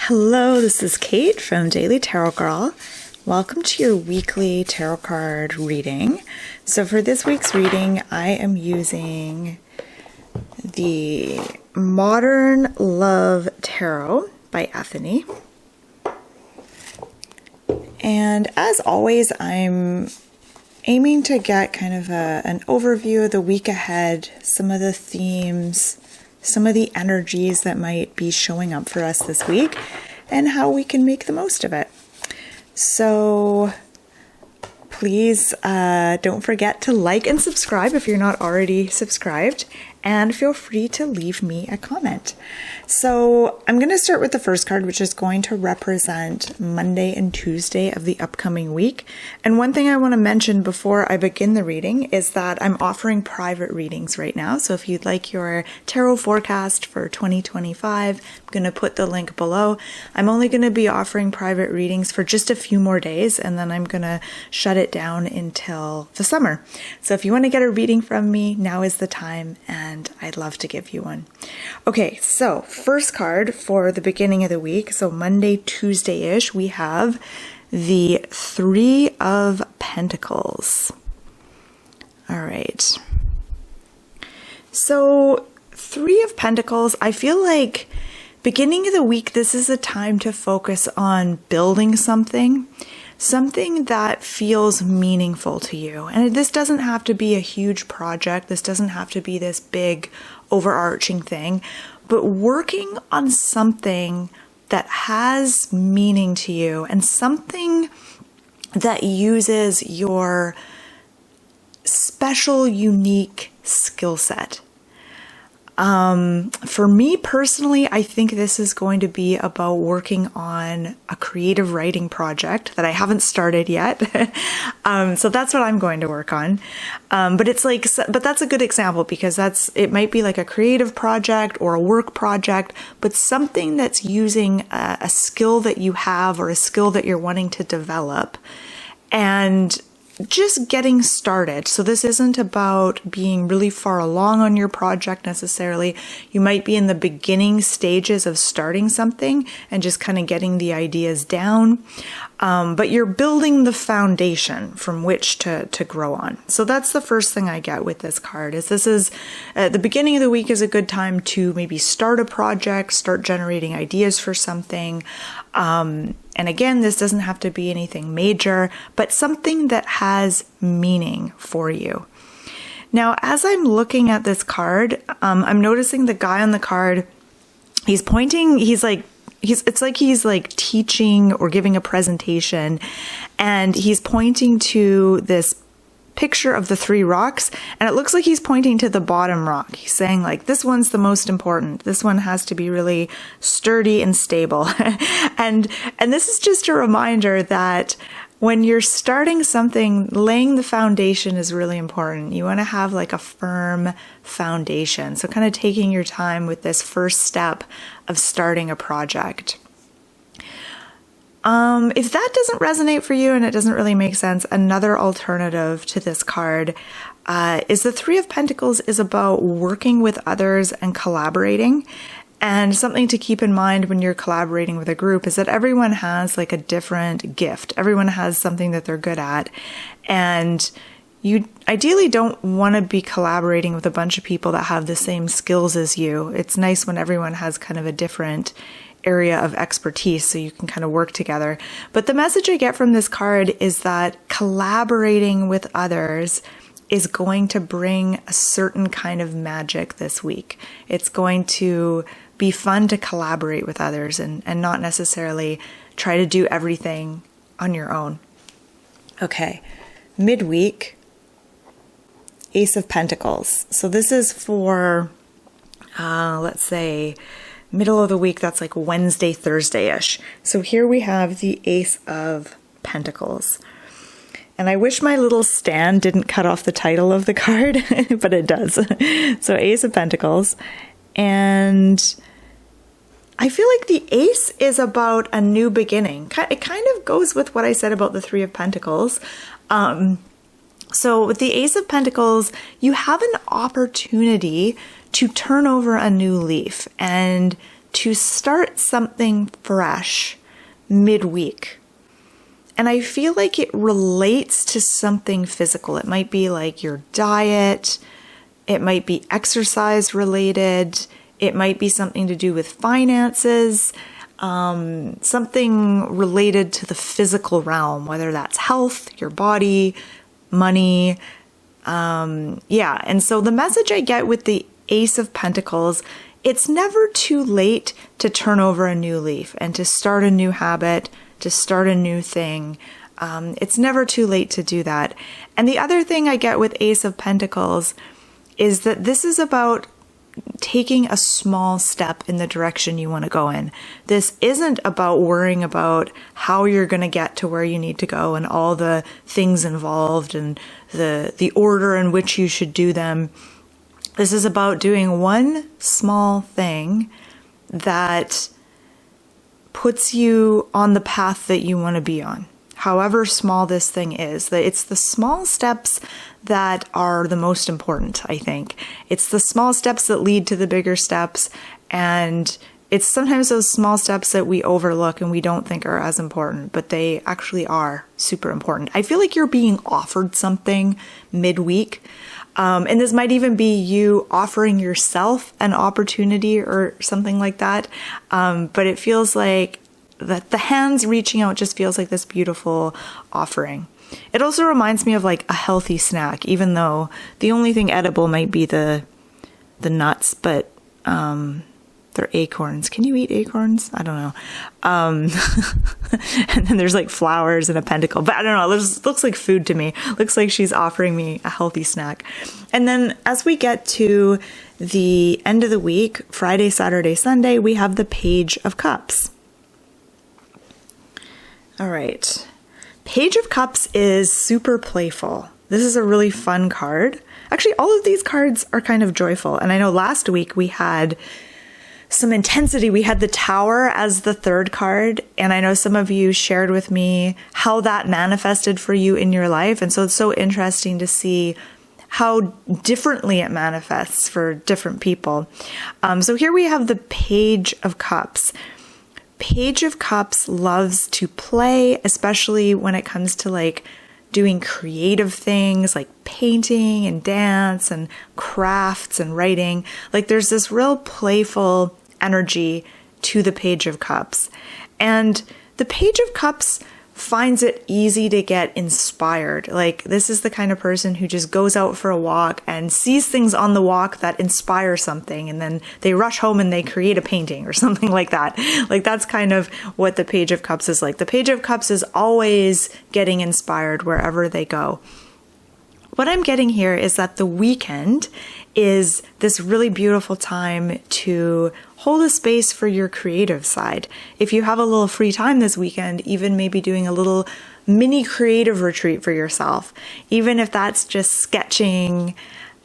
Hello, this is Kate from Daily Tarot Girl. Welcome to your weekly tarot card reading. So for this week's reading, I am using the Modern Love Tarot by Ethony. And as always, I'm aiming to get kind of an overview of the week ahead, some of the themes, some of the energies that might be showing up for us this week, and how we can make the most of it. So please don't forget to like and subscribe if you're not already subscribed, and feel free to leave me a comment. So I'm going to start with the first card, which is going to represent Monday and Tuesday of the upcoming week. And one thing I want to mention before I begin the reading is that I'm offering private readings right now. So if you'd like your tarot forecast for 2025, I'm going to put the link below. I'm only going to be offering private readings for just a few more days, and then I'm going to shut it down until the summer. So if you want to get a reading from me, now is the time, and I'd love to give you one. Okay, so first card for the beginning of the week, so Monday, Tuesday-ish, we have the Three of Pentacles. All right. So Three of Pentacles, I feel like beginning of the week, this is a time to focus on building something that feels meaningful to you. And this doesn't have to be a huge project. This doesn't have to be this big overarching thing, but working on something that has meaning to you and something that uses your special, unique skill set. For me personally, I think this is going to be about working on a creative writing project that I haven't started yet. So that's what I'm going to work on. But that's a good example because it might be like a creative project or a work project, but something that's using a skill that you have or a skill that you're wanting to develop and just getting started. So this isn't about being really far along on your project necessarily. You might be in the beginning stages of starting something and just kind of getting the ideas down. But you're building the foundation from which to grow on. So that's the first thing I get with this card is the beginning of the week is a good time to maybe start a project, start generating ideas for something. And again, this doesn't have to be anything major, but something that has meaning for you. Now, as I'm looking at this card, I'm noticing the guy on the card, he's pointing, it's like he's like teaching or giving a presentation, and he's pointing to this picture of the three rocks, and it looks like he's pointing to the bottom rock. He's saying like, this one's the most important. This one has to be really sturdy and stable. and this is just a reminder that when you're starting something, laying the foundation is really important. You want to have like a firm foundation. So kind of taking your time with this first step of starting a project. If that doesn't resonate for you and it doesn't really make sense, another alternative to this card is the Three of Pentacles is about working with others and collaborating. And something to keep in mind when you're collaborating with a group is that everyone has like a different gift. Everyone has something that they're good at. And you ideally don't want to be collaborating with a bunch of people that have the same skills as you. It's nice when everyone has kind of a different area of expertise so you can kind of work together. But the message I get from this card is that collaborating with others is going to bring a certain kind of magic this week. It's going to be fun to collaborate with others and not necessarily try to do everything on your own. Okay, midweek, Ace of Pentacles. So this is for, let's say, middle of the week, that's like Wednesday, Thursday-ish. So here we have the Ace of Pentacles. And I wish my little stand didn't cut off the title of the card, but it does. So Ace of Pentacles. And I feel like the Ace is about a new beginning. It kind of goes with what I said about the Three of Pentacles. So with the Ace of Pentacles, you have an opportunity to turn over a new leaf. And to start something fresh midweek. And I feel like it relates to something physical. It might be like your diet. It might be exercise related. It might be something to do with finances, something related to the physical realm, whether that's health, your body, money. And so the message I get with the Ace of Pentacles, it's never too late to turn over a new leaf and to start a new habit, to start a new thing. It's never too late to do that. And the other thing I get with Ace of Pentacles is that this is about taking a small step in the direction you want to go in. This isn't about worrying about how you're going to get to where you need to go and all the things involved and the order in which you should do them. This is about doing one small thing that puts you on the path that you want to be on, however small this thing is. It's the small steps that are the most important, I think. It's the small steps that lead to the bigger steps, and it's sometimes those small steps that we overlook and we don't think are as important, but they actually are super important. I feel like you're being offered something midweek. And this might even be you offering yourself an opportunity or something like that. But it feels like that the hands reaching out just feels like this beautiful offering. It also reminds me of like a healthy snack, even though the only thing edible might be the nuts, but they're acorns. Can you eat acorns? I don't know. And then there's like flowers and a pentacle, but I don't know. It looks like food to me. Looks like she's offering me a healthy snack. And then as we get to the end of the week, Friday, Saturday, Sunday, we have the Page of Cups. All right. Page of Cups is super playful. This is a really fun card. Actually, all of these cards are kind of joyful. And I know last week we had some intensity. We had the Tower as the third card. And I know some of you shared with me how that manifested for you in your life. And so it's so interesting to see how differently it manifests for different people. So here we have the Page of Cups. Page of Cups loves to play, especially when it comes to like doing creative things like painting and dance and crafts and writing. Like there's this real playful energy to the Page of Cups. And the Page of Cups finds it easy to get inspired. Like this is the kind of person who just goes out for a walk and sees things on the walk that inspire something, and then they rush home and they create a painting or something like that. Like that's kind of what the Page of Cups is like. The Page of Cups is always getting inspired wherever they go. What I'm getting here is that the weekend is this really beautiful time to hold a space for your creative side. If you have a little free time this weekend, even maybe doing a little mini creative retreat for yourself, even if that's just sketching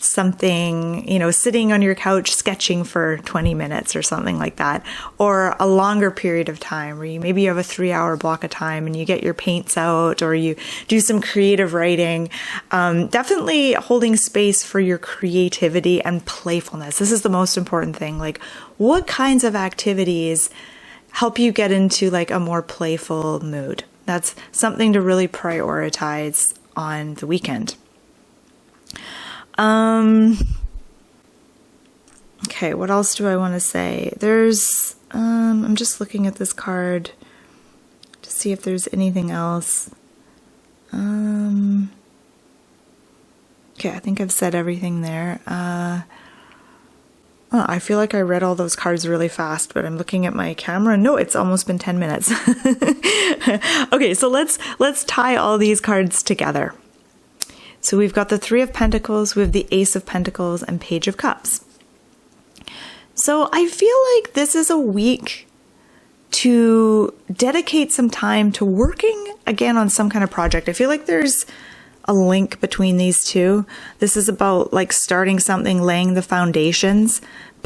something, sitting on your couch sketching for 20 minutes or something like that, or a longer period of time where you maybe have a 3-hour block of time and you get your paints out or you do some creative writing. Definitely holding space for your creativity and playfulness. This is the most important thing. Like, what kinds of activities help you get into like a more playful mood? That's something to really prioritize on the weekend. Okay, what else do I want to say? There's, I'm just looking at this card to see if there's anything else. Okay, I think I've said everything there. I feel like I read all those cards really fast, but I'm looking at my camera. No, it's almost been 10 minutes. Okay, so let's tie all these cards together. So we've got the Three of Pentacles, we have the Ace of Pentacles, and Page of Cups. So I feel like this is a week to dedicate some time to working again on some kind of project. I feel like there's a link between these two. This is about like starting something, laying the foundations,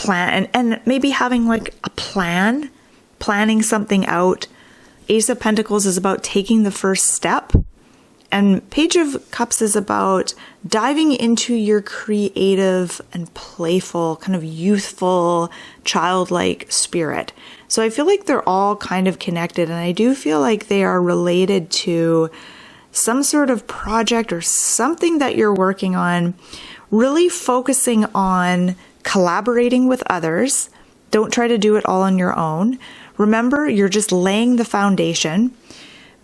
and maybe having like a plan, planning something out. Ace of Pentacles is about taking the first step. And Page of Cups is about diving into your creative and playful, kind of youthful, childlike spirit. So I feel like they're all kind of connected, and I do feel like they are related to some sort of project or something that you're working on, really focusing on collaborating with others. Don't try to do it all on your own. Remember, you're just laying the foundation.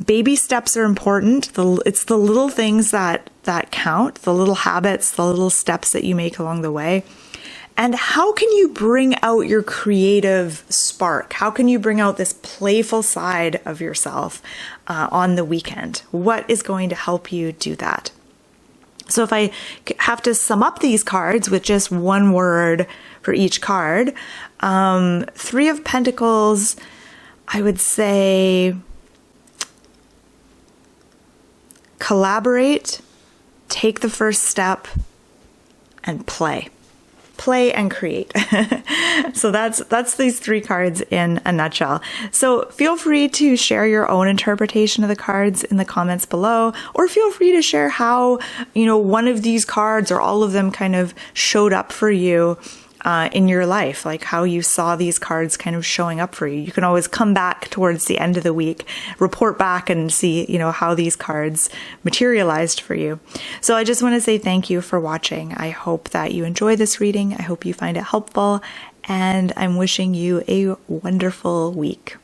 Baby steps are important. It's the little things that count, the little habits, the little steps that you make along the way. And how can you bring out your creative spark? How can you bring out this playful side of yourself on the weekend? What is going to help you do that? So if I have to sum up these cards with just one word for each card, Three of Pentacles, I would say collaborate, take the first step, and play. Play and create. So that's these three cards in a nutshell. So feel free to share your own interpretation of the cards in the comments below, or feel free to share how, one of these cards or all of them kind of showed up for you in your life, like how you saw these cards kind of showing up for you. You can always come back towards the end of the week, report back and see, how these cards materialized for you. So I just want to say thank you for watching. I hope that you enjoy this reading. I hope you find it helpful, and I'm wishing you a wonderful week.